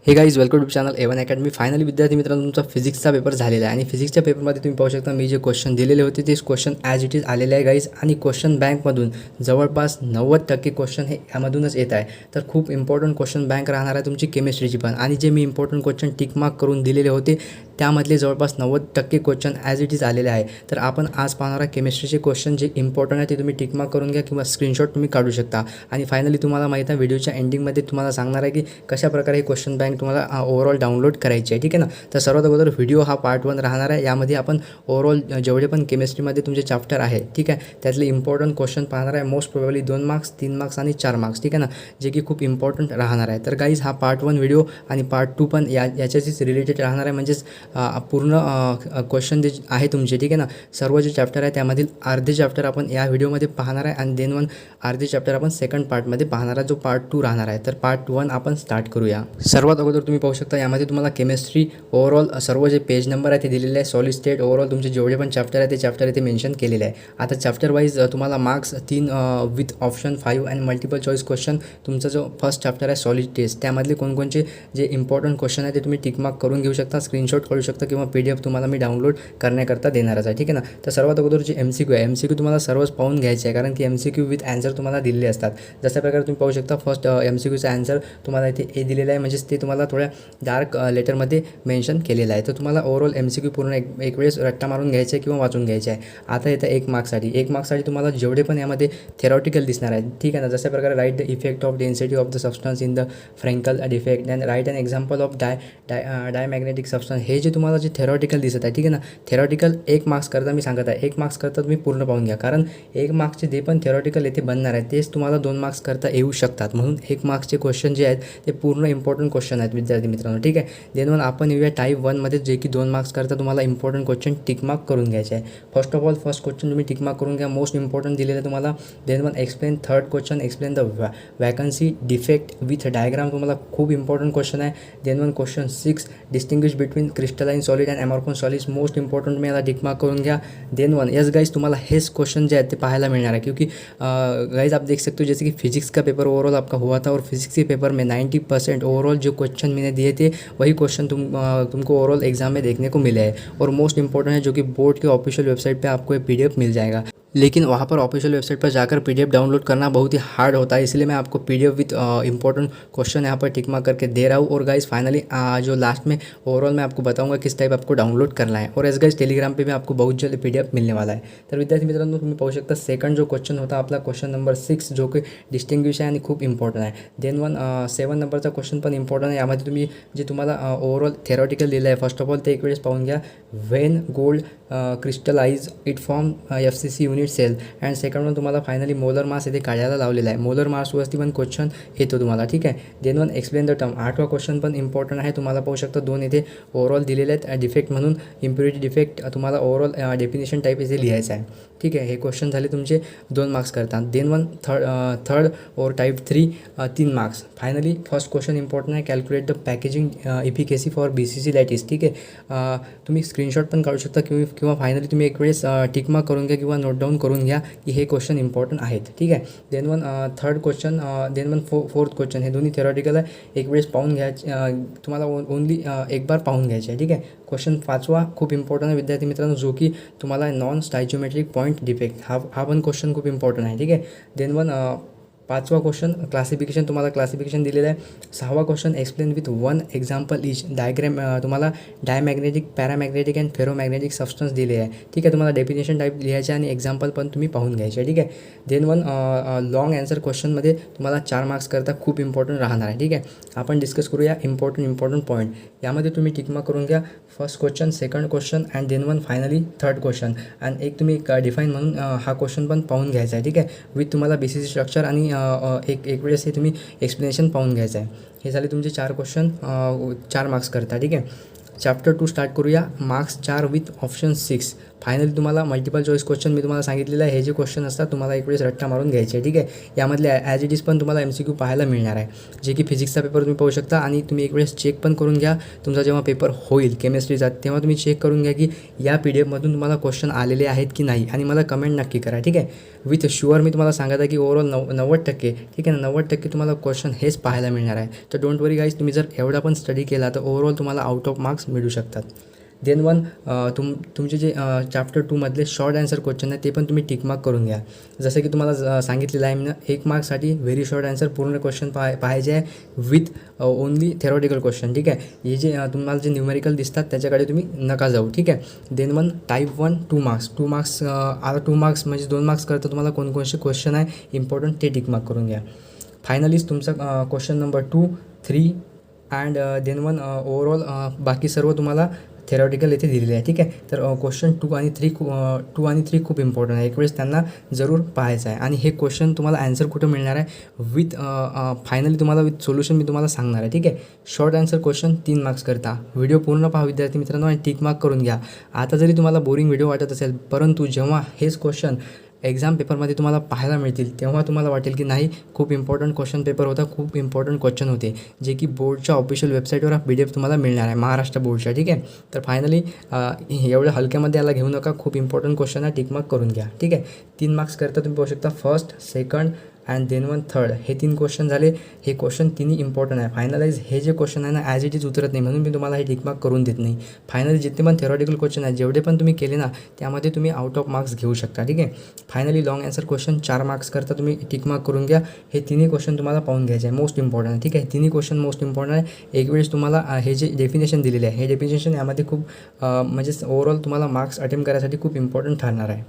हे guys welcome to channel A1 academy. Finally विद्यार्थी मित्रांनो तुमचा फिजिक्सचा पेपर झालेला आहे आणि फिजिक्सच्या पेपरमध्ये तुम्ही पाहू शकता मी जे क्वेश्चन दिलेले होते तेच क्वेश्चन ॲज इट इज आलेले आहे गाईज. आणि क्वेश्चन बँकमधून जवळपास 90% क्वेश्चन हे यामधूनच येत आहे. तर खूप इम्पॉर्टंट क्वेश्चन बँक राहणार आहे तुमची केमिस्ट्रीची पण. आणि जे मी इम्पॉर्टंट क्वेश्चन टिक मार्क करून दिलेले होते त्यामधले जवळपास 90% क्वेश्चन ॲज इट इज आलेले आहे. तर आपण आज पाहणार आहे केमिस्ट्रीचे क्वेश्चन जे इम्पॉर्टंट आहे ते तुम्ही टिक मार्क करून घ्या किंवा स्क्रीनशॉट तुम्ही काढू शकता. आणि फायनली तुम्हाला माहीत आहे व्हिडिओच्या एंडिंगमध्ये तुम्हाला सांगणार आहे की कशाप्रकारे हे क्वेश्चन बँक तुम्हाला ओव्हरऑल डाउनलोड करायची आहे. ठीक आहे ना. तर सर्वात अगोदर व्हिडिओ हा पार्ट 1 राहणार आहे. यामध्ये आपण ओव्हरऑल जेवढे पण केमिस्ट्रीमध्ये तुमचे चॅप्टर आहे ठीक आहे त्यातले इम्पॉर्टंट क्वेश्चन पाहणार आहे. मोस्ट प्रोबेबली 2 मार्क्स 3 मार्क्स आणि 4 मार्क्स ठीक आहे ना, जे की खूप इम्पॉर्टंट राहणार आहे. तर गाईज हा पार्ट 1 व्हिडिओ आणि पार्ट 2 पण याच्याशीच रिलेटेड राहणार आहे. म्हणजेच पूर्ण क्वेश्चन जे आहे तुमचे ठीक आहे ना, सर्व जे चॅप्टर आहे त्यामधील अर्धे चॅप्टर आपण या व्हिडिओमध्ये पाहणार आहे आणि देन अर्धे चॅप्टर आपण सेकंड पार्टमध्ये पाहणार आहे जो पार्ट 2 राहणार आहे. तर पार्ट 1 आपण स्टार्ट करूया. सर्वात अगोदर तुम्ही पाहू शकता यामध्ये तुम्हाला केमिस्ट्री ओव्हरऑल सर्व जे पेज नंबर आहे ते दिलेले आहे. सॉलिड स्टेट ओव्हरऑल तुमचे जेवढे पण चॅप्टर आहे ते चॅप्टर इथे मेन्शन केलेले आहे. आता चॅप्टर वाईज तुम्हाला marks 3 with option 5 and multiple choice question. तुमचा जो फर्स्ट चॅप्टर आहे सॉलिड टेस्ट त्यामधले कोणकोणचे जे इम्पॉर्टंट क्वेश्चन आहे ते तुम्ही टिक मार्क करून घेऊ शकता, स्क्रीनशॉट काढू शकता किंवा PDF तुम्हाला मी डाउनलोड करण्याकरता देणारच आहे. ठीक आहे ना. तर सर्वात अगोदर जे MCQ आहे MCQ तुम्हाला सर्वच पाहून घ्यायचे आहे कारण की MCQ विथ आन्सर तुम्हाला दिलेले असतात. जशा प्रकारे तुम्ही पाहू शकता फर्स्ट MCQचा आन्सर तुम्हाला इथे ए दिलेला आहे, म्हणजेच ते तुम्हाला थोड्या डार्क लेटरमध्ये मेन्शन केलेलं आहे. तर तुम्हाला ओव्हरऑल MCQ पूर्ण एक वेळेस रट्टा मारून घ्यायचा आहे किंवा वाचून घ्यायचे आहे. आता येतं 1 मार्क्ससाठी तुम्हाला जेवढे पण यामध्ये थेरॉटिकल दिसणार आहेत ठीक आहे ना, जशा प्रकारे write the effect of density of the substance in the Frenkel defect and write an example of diamagnetic substance. हे जे तुम्हाला जे थेरॉटिकल दिसत आहे ठीक आहे ना, थेरॉटिकल 1 मार्क्स करता मी सांगत आहे 1 मार्क्स करता तुम्ही पूर्ण पाहून घ्या कारण 1 मार्क्सचे जे पण थेरॉटिकल येथे बनणार आहेत तेच तुम्हाला 2 मार्क्स करता येऊ शकतात. म्हणून 1 मार्क्सचे क्वेश्चन जे आहेत ते पूर्ण इम्पॉर्टंट क्वेश्चन आहेत विद्यार्थी मित्रांनो. ठीक आहे. देन आपण येऊया टाईप 1मध्ये जे की 2 मार्क्स करता तुम्हाला इम्पॉर्टंट क्वेश्चन टिक मार्क करून घ्यायचे आहे. First of all first question तुम्ही टिक मार्क करून घ्या, मोस्ट इम्पॉर्टंट दिलेलं आहे तुम्हाला. Then explain third question explain the vacancy defect with diagram तुम्हाला खूप इम्पॉर्टंट क्वेश्चन आहे. Then question 6 distinguish between crystalline solid and amorphous solids, most important मी याला टिक मार्क करून घ्या. देन यस गाइज तुम्हाला हेच क्वेश्चन जे आहेत ते पाहायला मिळणार है क्योंकि गाइज आप देख सकते हो जैसे कि फिजिक्स का पेपर ओवरऑल आपका हुआ था और फिजिक्स के पेपर में 90% ओवरऑल जो क्वेश्चन मैंने दिए थे वही क्वेश्चन तुमको ओवरऑल एग्जाम में देखने को मिले हैं. और मोस्ट इंपॉर्टेंट है जो कि बोर्ड के ऑफिशियल वेबसाइट पे आपको ये PDF मिल जाएगा, लेकिन वहाँ पर ऑफिशियल वेबसाइट पर जाकर PDF डाउनलोड करना बहुत ही हार्ड होता है. इसलिए मैं आपको PDF विथ इंपॉर्टेंट क्वेश्चन यहाँ पर टिक मार्क करके दे रहा हूँ. और गाइज फाइनली जो लास्ट में ओवरऑल मैं आपको बताऊंगा किस टाइप आपको डाउनलोड करना है. और एस गाइज टेलीग्राम पे भी आपको बहुत जल्द PDF मिलने वाला है. तर विद्यार्थी मित्रांनो तुम्ही पाहू शकता सेकंड जो क्वेश्चन होता आपला क्वेश्चन नंबर 6 जो की डिस्टिंग्विश आहे आणि खूप इम्पॉर्टंट आहे. देन 7 नंबरचा क्वेश्चन पण इम्पॉर्टंट आहे. यामध्ये तुम्ही जे तुम्हाला ओवरऑल थेरॉटिकल दिलं आहे फर्स्ट ऑफ ऑल ते एक वेळेस पाहून घ्या. When gold crystallize it form FCC unit cell. And second one तुम्हाला फायनली मोलर मास इथे काढायला लावलेला आहे. मोलर मासवरती पण क्वेश्चन येतो तुम्हाला. ठीक आहे. देन एक्सप्लेन द टर्म 8वा क्वेश्चन पण इम्पॉर्टंट आहे. तुम्हाला पाहू शकता 2 इथे ओव्हरऑल दिलेले आहेत डिफेक्ट म्हणून. इम्प्युरिटी डिफेक्ट तुम्हाला ओव्हरऑल डेफिनेशन टाईप इथे लिहायचं आहे. ठीक आहे. हे क्वेश्चन झाले तुमचे 2 मार्क्स करतात. देन थर्ड और type 3 3 marks. Finally first question important आहे. Calculate the packaging efficacy for BCC lattice. ठीक आहे. तुम्ही स्क्रीनशॉट पण काढू शकता किंवा फायनली तुम्ही एक वेळेस टिक मार्क करून घ्या किंवा नोट डाऊन करून घ्या की हे क्वेश्चन इम्पॉर्टंट आहेत. ठीक आहे. Then third question then fourth question हे दोन्ही थेरॉटिकल आहे. एक वेळेस पाहून घ्यायचे तुम्हाला ओनली एक बार पाहून घ्यायचे आहे. ठीक आहे. क्वेश्चन 5वा खूप इम्पॉर्टंट आहे विद्यार्थी मित्रांनो, जो की तुम्हाला नॉन स्टायचियोमेट्रिक पॉईंट डिफेक्ट हा पण क्वेश्चन खूप इम्पॉर्टंट आहे. ठीक आहे. देन 5वा क्वेश्चन क्लासिफिकेशन तुम्हाला क्लासिफिकेशन दिलेलं आहे. 6वा question explain with 1 example each diagram तुम्हाला diamagnetic paramagnetic and ferromagnetic substance दिले आहे. ठीक आहे. तुम्हाला डेफिनेशन टाईप लिहायचे आणि एक्झाम्पल पण तुम्ही पाहून घ्यायचे. ठीक आहे. देन लॉंग आन्सर क्वेश्चनमध्ये तुम्हाला 4 मार्क्स करता खूप इम्पॉर्टंट राहणार आहे. ठीक आहे. आपण डिस्कस करूया इम्पॉर्टंट पॉईंट. यामध्ये तुम्ही टिक मार्क करून घ्या. First question second question and then finally third question. And एक तुम्ही डिफाईन म्हणून हा क्वेश्चन पण पाहून घ्यायचा आहे. ठीक आहे. विथ तुम्हाला BCC स्ट्रक्चर आणि एक वेळेस हे तुम्ही एक्सप्लेनेशन पाहून घ्यायचं आहे. हे झाले तुमचे 4 क्वेश्चन 4 मार्क्स करता. ठीक आहे. चॅप्टर 2 स्टार्ट करूया. Marks 4 with option 6. फायनली तुम्हाला मल्टिपल चॉईस क्वेश्चन मी तुम्हाला सांगितलेलं आहे, हे जे क्वेश्चन असतात तुम्हाला एक वेळेस रट्टा मारून घ्यायचे आहे. ठीक आहे, यामधले ॲज इट इज पण तुम्हाला MCQ पाहायला मिळणार आहे, जे की फिजिक्सचा पेपर तुम्ही पाहू शकता. आणि तुम्ही एक वेळेस चेक पण करून घ्या, तुमचा जेव्हा पेपर होईल केमिस्ट्रीचा तेव्हा तुम्ही चेक करून घ्या की या PDF मधून तुम्हाला क्वेश्चन आलेले आहेत की नाही, आणि मला कमेंट नक्की करा. ठीक आहे, विथ शुअर मी तुम्हाला सांगत आहे की ओव्हरऑल 90% ठीक आहे ना, 90% तुम्हाला क्वेश्चन हेच पाहायला मिळणार आहे. तर डोंट वरी गाईज, तुम्ही जर एवढा पण स्टडी केला तर ओव्हरऑल तुम्हाला आउट ऑफ मार्क्स मिळू शकतात. देन वन, तुमचे जे चॅप्टर 2मधले शॉर्ट आन्सर क्वेश्चन आहे ते पण तुम्ही टिकमार्क करून घ्या. जसं की तुम्हाला सांगितलेलं आहे मी 1 मार्कसाठी व्हेरी शॉर्ट आन्सर पूर्ण क्वेश्चन पाहायचे आहे विथ ओनली थेरॉटिकल क्वेश्चन. ठीक आहे, हे जे तुम्हाला जे न्यूमेरिकल दिसतात त्याच्याकडे तुम्ही नका जाऊ. ठीक आहे, देन वन टाईप 1 2 मार्क्स आता 2 मार्क्स म्हणजे 2 मार्क्स करता तुम्हाला कोणकोणते क्वेश्चन आहे इम्पॉर्टंट ते टिकमार्क करून घ्या. फायनलीच तुमचा question number 2, 3 and then one overall बाकी सर्व तुम्हाला थेरॉटिकल येथे दिलेले आहे. ठीक आहे, तर क्वेश्चन 2 आणि 3 खूप इम्पॉर्टंट आहे, एक वेळेस त्यांना जरूर पाहायचं आहे. आणि हे क्वेश्चन तुम्हाला आन्सर कुठं मिळणार आहे विथ फायनली तुम्हाला विथ सोल्युशन मी तुम्हाला सांगणार आहे. ठीक आहे, शॉर्ट आन्सर क्वेश्चन 3 मार्क्स करता. व्हिडिओ पूर्ण पहा विद्यार्थी मित्रांनो आणि टिक मार्क करून घ्या. आता जरी तुम्हाला बोरिंग व्हिडिओ वाटत असेल, परंतु जेव्हा हेच क्वेश्चन एक्झाम पेपरमध्ये तुम्हाला पाहायला मिळतील तेव्हा तुम्हाला वाटेल की नाही, खूप इम्पॉर्टंट क्वेश्चन पेपर होता, खूप इम्पॉर्टंट क्वेश्चन होते, जे की बोर्डच्या ऑफिशियल वेबसाईटवर PDF तुम्हाला मिळणार आहे महाराष्ट्र बोर्डच्या. ठीक आहे, तर फायनली एवढ्या हलक्यामध्ये याला घेऊ नका, खूप इम्पॉर्टंट क्वेश्चन आहे, टिक मार्क करून घ्या. ठीक आहे, 3 मार्क्स करता तुम्ही पाहू शकता first, second and then one third, हे 3 क्वेश्चन झाले. हे क्वेश्चन तिन्ही इम्पॉर्टंट आहे. फायनलाइज हे जे क्वेश्चन आहे ना ॲज इट इज उतरत नाही, म्हणून मी तुम्हाला हे टिकमार्क करून देत नाही. फायनली जितने पण थेरॉटिकल क्वेश्चन आहेत जेवढे पण तुम्ही केले ना त्यामध्ये तुम्ही आउट ऑफ मार्क्स घेऊ शकता. ठीक आहे, finally long answer question 4 marks करता तुम्ही टिकमार्क करून घ्या. हे तिन्ही क्वेश्चन तुम्हाला पाहून घ्यायचे आहे, मोस्ट इम्पॉर्टंट आहे. ठीक आहे, तिन्ही क्वेश्चन मोस्ट इम्पॉर्टंट आहे. एक वेळेस तुम्हाला हे जे डेफिनेशन दिलेले आहे, हे डेफिनेशन यामध्ये खूप म्हणजे ओव्हरऑल तुम्हाला मार्क्स अटेम्प्ट करायसाठी खूप इम्पॉर्टंट ठरणार आहे.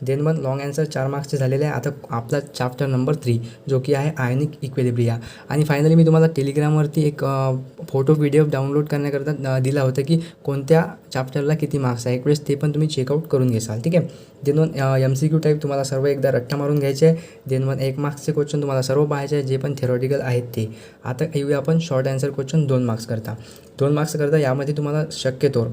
देन वन लॉंग आन्सर 4 मार्क्सचे झालेले आहे. आता आपला चॅप्टर नंबर 3 जो की आहे आयोनिक इक्विलिब्रिया. आणि फायनली मी तुम्हाला टेलिग्रामवरती एक फोटो PDF डाउनलोड करण्याकरता दिला होता की कोणत्या चॅप्टरला किती मार्क्स आहे, एक वेळेस ते पण तुम्ही चेकआउट करून घेसाल. ठीक आहे, देन वन MCQ टाईप तुम्हाला सर्व एकदा रट्टा मारून घ्यायचे आहे. देन वन 1 मार्क्सचे क्वेश्चन तुम्हाला सर्व पाहायचे आहे, जे पण थेरॉटिकल आहेत ते. आता येऊया आपण शॉर्ट आन्सर क्वेश्चन 2 मार्क्स करता. 2 मार्क्स करता यामध्ये तुम्हाला शक्यतोवर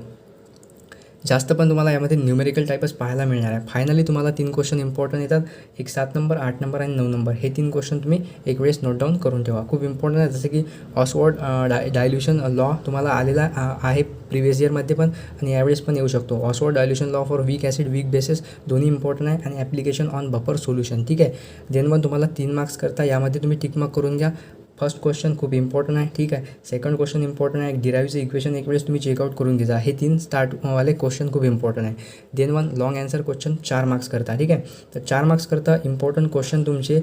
जास्त पण तुम्हाला यामध्ये न्यूमेरिकल टाईपच पाहायला मिळणार आहे. फायनली तुम्हाला 3 क्वेश्चन इम्पॉर्टंट येतात, एक 7 नंबर, 8 नंबर आणि 9 नंबर. हे 3 क्वेश्चन तुम्ही एक वेळेस नोट डाऊन करून ठेवा, खूप इम्पॉर्टंट आहे. जसं की ऑक्सफोर्ड डायल्युशन लॉ तुम्हाला आलेला आहे प्रिव्हियस इयरमध्ये पण आणि यावेळेस पण येऊ शकतो. Oxford dilution law for weak acid weak bases दोन्ही इम्पॉर्टंट आहे, आणि ॲप्लिकेशन ऑन बफर सोल्युशन. ठीक आहे, देन पण तुम्हाला 3 मार्क्स करता यामध्ये तुम्ही टिकमार्क करून घ्या. फर्स्ट क्वेश्चन खूप इम्पॉर्टंट आहे. ठीक आहे, सेकंड क्वेश्चन इम्पॉर्टंट आहे, डिराईव्हचं इक्वेशन एक वेळेस तुम्ही चेकआउट करून घ्या. हे 3 स्टार्टवाले क्वेश्चन खूप इम्पॉर्टंट आहे. Then one long answer question 4 marks करता. ठीक आहे, तर 4 मार्क्स करता इम्पॉर्टंट क्वेश्चन तुमचे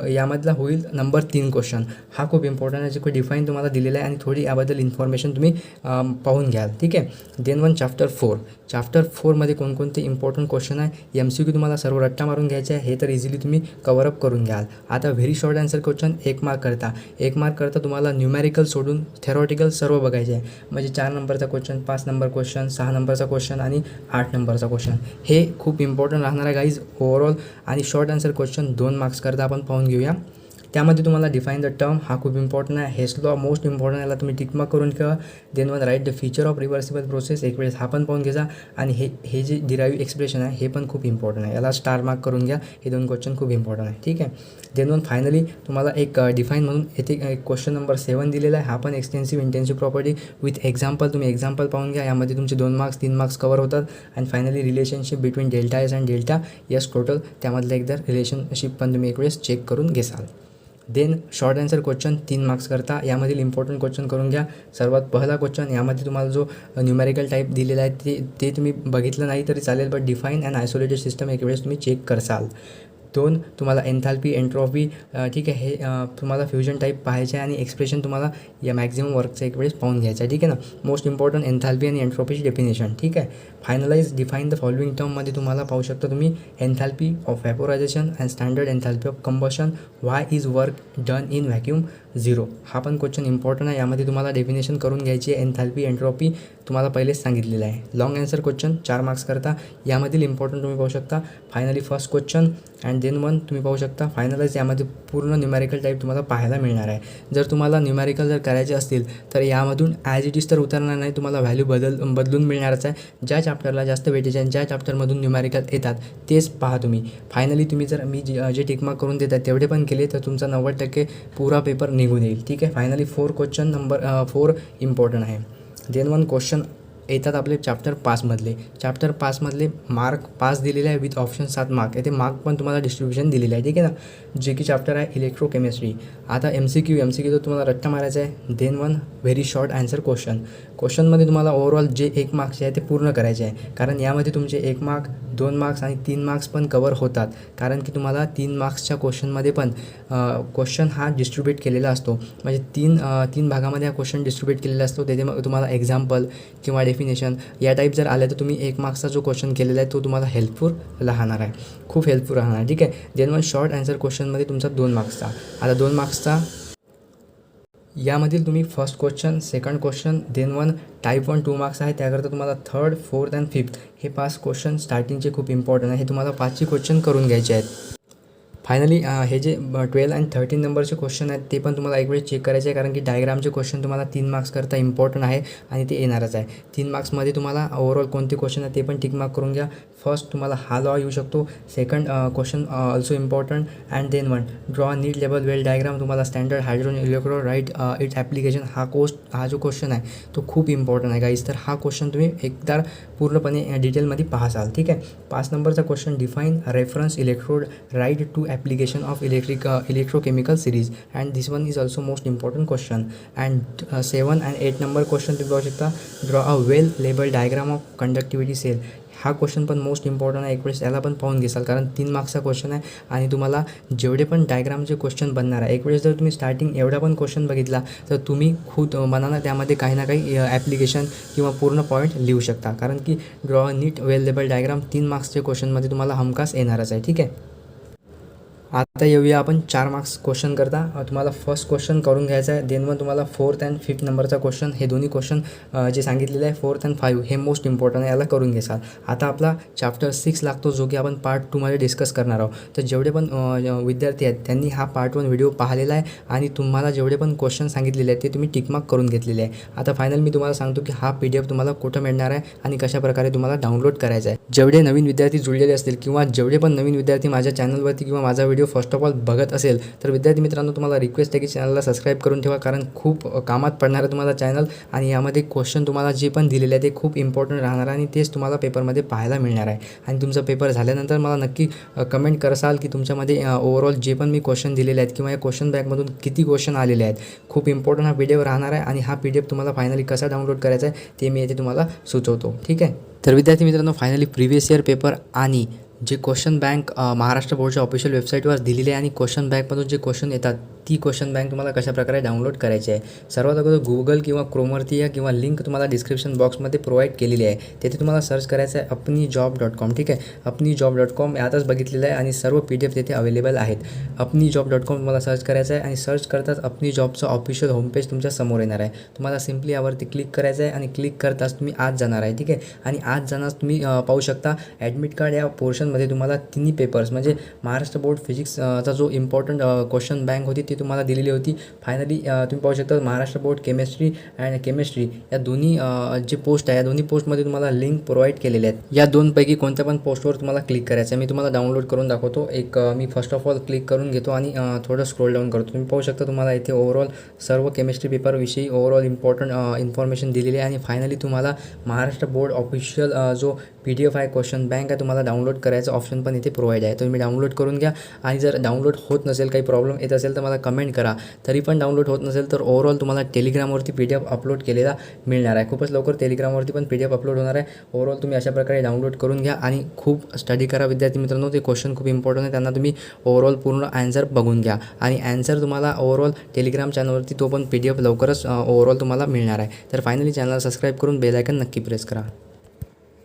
यामधला होईल नंबर 3 क्वेश्चन. हा खूप इम्पॉर्टंट आहे, जे काही डिफाईन तुम्हाला दिलेला आहे आणि थोडी याबद्दल इन्फॉर्मेशन तुम्ही पाहून घ्याल. ठीक आहे, देन वन चॅप्टर 4मध्ये कोणकोणते इम्पॉर्टंट क्वेश्चन आहे, MCQ तुम्हाला सर्व रट्टा मारून घ्यायचे आहे, हे तर इझिली तुम्ही कवरअप करून घ्याल. आता very short answer question 1 mark करता. 1 मार्क करता तुम्हाला न्यूमेरिकल सोडून थेरॉटिकल सर्व बघायचे आहे, म्हणजे 4 नंबरचा क्वेश्चन, 5 नंबर क्वेश्चन, 6 नंबरचा क्वेश्चन आणि 8 नंबरचा क्वेश्चन. हे खूप इम्पॉर्टंट राहणार आहे गाईज ओव्हरऑल. आणि शॉर्ट आन्सर क्वेश्चन 2 मार्क्स करता आपण पाहून घेऊया. त्यामध्ये तुम्हाला डिफाईन द टर्म, हा खूप इम्पॉर्टंट आहे. हेस लॉ मोस्ट इम्पॉर्टंट, याला तुम्ही टिकमार्क करून ठेवा. Then one write the feature of reversible process, एक वेळेस हा पण पाहून घ्या. आणि हे जे डिराईव्ह एक्सप्रेशन आहे हे पण खूप इम्पॉर्टंट आहे, याला स्टार मार्क करून घ्या. हे 2 क्वेश्चन खूप इम्पॉर्टंट आहे. ठीक आहे, देन वन फायनली तुम्हाला एक डिफाईन म्हणून येथे एक क्वेश्चन नंबर 7 दिलेला आहे. हा पण extensive intensive property with example, तुम्ही एक्झाम्पल पाहून घ्या. यामध्ये तुमचे 2 मार्क्स 3 मार्क्स कवर होतात. आणि finally relationship between delta S and delta S total, त्यामधलं एकदा रिलेशनशिप पण तुम्ही एक वेळेस चेक करून घेसाल. Then short answer question 3 marks करता. यामधील इम्पॉर्टंट क्वेश्चन करून घ्या. सर्वात पहिला क्वेश्चन, यामध्ये तुम्हाला जो न्यूमेरिकल टाईप दिलेला आहे ते तुम्ही बघितलं नाही तरी चालेल, but define and isolated system एक वेळेस तुम्ही चेक करसाल. 2 तुम्हाला एन्थॅल्पी एंट्रॉपी, ठीक आहे, हे तुम्हाला फ्युजन टाईप पाहायचे आहे. आणि एक्सप्रेशन तुम्हाला या मॅक्झिमम वर्कचं एक वेळेस पाहून घ्यायचं आहे. ठीक आहे ना, मोस्ट इम्पॉर्टंट एन्थॅल्पी आणि एंट्रॉपीची डेफिनेशन. ठीक आहे, फायनलाइज डिफाईन द फॉलोइंग टर्ममध्ये तुम्हाला पाहू शकता तुम्ही enthalpy of vaporization and standard enthalpy of combustion, why is work done in vacuum, 0. हा पण क्वेश्चन इम्पॉर्टंट आहे. यामध्ये तुम्हाला डेफिनेशन करून घ्यायची आहे. एन्थॅल्पी एंट्रोपी तुम्हाला पहिलेच सांगितलेलं आहे. लॉंग आन्सर क्वेश्चन 4 मार्क्स करता. यामधील इम्पॉर्टंट तुम्ही पाहू शकता. Finally first question and then 1 तुम्ही पाहू शकता. फायनलाइज यामध्ये पूर्ण न्यूमॅरिकल टाईप तुम्हाला पाहायला मिळणार आहे. जर तुम्हाला न्यूमॅरिकल जर करायचे असतील तर यामधून ॲज इट इज तर उतरणार नाही, तुम्हाला व्हॅल्यू बदलून मिळणारच आहे. ज्या चॅप्टरला जास्त वेटेज आहे, ज्या चॅप्टरमधून न्यूमॅरिकल येतात तेच पहा तुम्ही. फायनली तुम्ही जर मी जे टिकमार्क करून देतात तेवढे पण केले तर तुमचा 90% पुरा पेपर निघून येईल. ठीक आहे. फायनली 4 क्वेश्चन नंबर 4 इम्पॉर्टंट आहे. देन 1 क्वेश्चन येतात आपले चॅप्टर 5मधले. चॅप्टर 5मधले मार्क 5 दिलेले आहे विथ ऑप्शन 7 मार्क. येथे मार्क पण तुम्हाला डिस्ट्रीब्युशन दिलेलं आहे. ठीक आहे ना. जे की चॅप्टर आहे इलेक्ट्रोकेमिस्ट्री. आता MCQ तर तुम्हाला रट्टा मारायचा आहे. देन 1 व्हेरी शॉर्ट आन्सर क्वेश्चनमध्ये तुम्हाला ओव्हरऑल जे 1 मार्क्स आहे ते पूर्ण करायचे आहे. कारण यामध्ये तुमचे 1 मार्क 2 मार्क्स आणि 3 मार्क्स पण कवर होतात. कारण की तुम्हाला 3 मार्क्सच्या क्वेश्चनमध्ये पण क्वेश्चन हा डिस्ट्रीब्यूट केलेला असतो. म्हणजे तीन भागामध्ये हा क्वेश्चन डिस्ट्रीब्यूट केलेला असतो. त्याचे मग तुम्हाला एक्झाम्पल किंवा डेफिनेशन या टाईप जर आलं तर तुम्ही 1 मार्क्सचा जो क्वेश्चन केलेला आहे तो तुम्हाला हेल्पफुल राहणार आहे. खूप हेल्पफुल राहणार आहे. ठीक आहे. देन 1 शॉर्ट आन्सर क्वेश्चनमध्ये तुमचा 2 मार्क्सचा. आता 2 मार्क्सचा यामधील तुम्ही first question, second question, then 1 type 1 2 marks आहे. त्याकरता तुम्हाला 3rd, 4th अँड 5th हे 5 क्वेश्चन स्टार्टिंगचे खूप इम्पॉर्टंट आहे. हे तुम्हाला 5ची क्वेश्चन करून घ्यायचे आहेत. फायनली हे जे 12 आणि 13 नंबरचे क्वेश्चन आहेत ते पण तुम्हाला एक वेळेस चेक करायचे आहे. कारण की डायग्रामचे क्वेश्चन तुम्हाला 3 मार्क्स करता इम्पॉर्टंट आहे आणि ते येणारच आहे. 3 मार्क्समध्ये तुम्हाला ओव्हरऑल कोणते क्वेश्चन आहे ते पण टिक मार्क करून घ्या. फर्स्ट तुम्हाला हा लॉ येऊ शकतो. Second question also important and then 1 draw neat लेवल वेल डायग्राम. तुम्हाला standard hydrogen electrode write its application हा जो क्वेश्चन आहे तो खूप इम्पॉर्टंट आहे गाईज. तर हा क्वेश्चन तुम्ही एकदा पूर्णपणे डिटेलमध्ये पाहाल. ठीक आहे. 5 नंबरचा question define reference electrode write to application of electrochemical series and this one is also most important question. And 7 and 8 number question तुम्ही पाहू शकता. Draw a well label diagram of conductivity cell. हा क्वेश्चन पण most important आहे. एक वेळेस याला पण पाहून घेसाल कारण 3 मार्क्सचा क्वेश्चन आहे आणि तुम्हाला जेवढे पण डायग्रामचे क्वेश्चन बनणार आहे एक वेळेस जर तुम्ही स्टार्टिंग एवढा पण क्वेश्चन बघितला तर तुम्ही खुद मनानं त्यामध्ये काही ना काही ॲप्लिकेशन किंवा पूर्ण पॉईंट लिहू शकता. कारण की ड्रॉ नीट वेल लेबल डायग्राम 3 मार्क्सचे क्वेश्चनमध्ये तुम्हाला हमखास येणारच आहे. ठीक आहे. आता येऊया आपण 4 मार्क्स क्वेश्चन करता. तुम्हाला फर्स्ट क्वेश्चन करून घ्यायचा आहे. देन 1 तुम्हाला 4th and 5th नंबरचा क्वेश्चन. हे दोन्ही क्वेश्चन जे सांगितलेले आहे 4th and 5 हे मोस्ट इम्पॉर्टंट आहे. याला करून घ्याल. आता आपला चॅप्टर 6 लागतो जो की आपण पार्ट 2 मध्ये डिस्कस करणार आहोत. तर जेवढे पण विद्यार्थी आहेत त्यांनी हा पार्ट 1 व्हिडिओ पाहिलेला आहे आणि तुम्हाला जेवढे पण क्वेश्चन सांगितलेले आहेत ते तुम्ही टिकमार्क करून घेतलेले आहे. आता फायनल मी तुम्हाला सांगतो की हा PDF तुम्हाला कुठं मिळणार आहे आणि कशाप्रकारे तुम्हाला डाउनलोड करायचा आहे. जेवढे नवीन विद्यार्थी जुळलेले असतील किंवा जेवढे पण नवीन विद्यार्थी माझ्या चॅनलवरती किंवा माझा व्हिडिओ फर्स्ट ऑफ ऑल बघत असेल तर विद्यार्थी मित्रांनो तुम्हाला रिक्वेस्ट आहे की चॅनलला सबस्क्राईब करून ठेवा. कारण खूप कामात पडणार आहे तुम्हाला चॅनल आणि यामध्ये क्वेश्चन तुम्हाला जे पण दिलेले आहे ते खूप इम्पॉर्टंट राहणार आहे आणि तेच तुम्हाला पेपरमध्ये पाहायला मिळणार आहे. आणि तुमचा पेपर झाल्यानंतर मला नक्की कमेंट करसाल की तुमच्यामध्ये ओव्हरऑल जे पण मी क्वेश्चन दिलेले आहेत किंवा या क्वेश्चन बँकमधून किती क्वेश्चन आलेले आहेत. खूप इम्पॉर्टंट हा PDF राहणार आहे आणि हा PDF तुम्हाला फायनली कसा डाउनलोड करायचा आहे ते मी येथे तुम्हाला सुचवतो. ठीक आहे. तर विद्यार्थी मित्रांनो फायनली प्रिव्हियस इयर पेपर आणि जे क्वेश्चन बँक महाराष्ट्र बोर्डच्या ऑफिशियल वेबसाईटवर दिलेली आहे आणि क्वेश्चन बँकमधून जे क्वेश्चन येतात ती क्वेश्चन बँक तुम्हाला कशाप्रकारे डाउनलोड करायची आहे. सर्वात अगोदर गुगल किंवा क्रोमवरती या किंवा लिंक तुम्हाला डिस्क्रिप्शन बॉक्समध्ये प्रोव्हाइड केलेली आहे. तेथे तुम्हाला सर्च करायचं आहे apnijob.com. ठीक आहे. apnijob.com यातच बघितलेलं आहे आणि सर्व PDF तेथे अवेलेबल आहेत. apnijob.com तुम्हाला सर्च करायचं आहे आणि सर्च करताच अपनी जॉबचं ऑफिशियल होमपेज तुमच्या समोर येणार आहे. तुम्हाला सिम्पली यावरती क्लिक करायचं आहे आणि क्लिक करताच तुम्ही आज जाणार आहे. ठीक आहे. आणि आज जाण्यास तुम्ही पाहू शकता ॲडमिट कार्ड या पोर्शनमध्ये तुम्हाला तिन्ही पेपर्स म्हणजे महाराष्ट्र बोर्ड फिजिक्सचा जो इम्पॉर्टंट क्वेश्चन बँक होती ती तुम्हाला दिलेली होती. फायनली तुम्ही पाहू शकता Maharashtra board chemistry and chemistry या दोन्ही जे पोस्ट आहे या दोन्ही पोस्टमध्ये तुम्हाला लिंक प्रोव्हाइड केलेले आहेत. या दोनपैकी कोणत्या पण पोस्टवर तुम्हाला क्लिक करायचं आहे. मी तुम्हाला डाउनलोड करून दाखवतो. मी फर्स्ट ऑफ ऑल क्लिक करून घेतो आणि थोडं स्क्रोल डाऊन करतो. तुम्ही पाहू शकता तुम्हाला इथे ओव्हरऑल सर्व केमिस्ट्री पेपरविषयी ओव्हरऑल इम्पॉर्टंट इन्फॉर्मेशन दिलेली आहे आणि फायनली तुम्हाला महाराष्ट्र बोर्ड ऑफिशियल जो PDF आहे क्वेश्चन बँक आहे तुम्हाला डाउनलोड करायचं ऑप्शन पण इथे प्रोव्हाइड आहे. तुम्ही डाउनलोड करून घ्या आणि जर डाउनलोड होत नसेल काही प्रॉब्लेम येत असेल तर मला कमेंट करा. तरी पण डाउनलोड होत नसेल तर ओव्हरऑल तुम्हाला टेलिग्रामवरती PDF अपलोड केलेला मिळणार आहे. खूपच लवकर टेलिग्रामवरती पण PDF अपलोड होणार आहे. ओव्हरऑल तुम्ही अशा प्रकारे डाउनलोड करून घ्या आणि खूप स्टडी करा विद्यार्थी मित्रांनो. ते क्वेश्चन खूप इम्पॉर्टंट आहे. त्यांना तुम्ही ओव्हरऑल पूर्ण ॲन्सर बघून घ्या आणि ॲन्सर तुम्हाला ओव्हरऑल टेलिग्राम चॅनलवरती तो पण PDF लवकरच ओव्हरऑल तुम्हाला मिळणार आहे. तर फायनली चॅनलला सबस्क्राईब करून बेल आयकन नक्की प्रेस करा.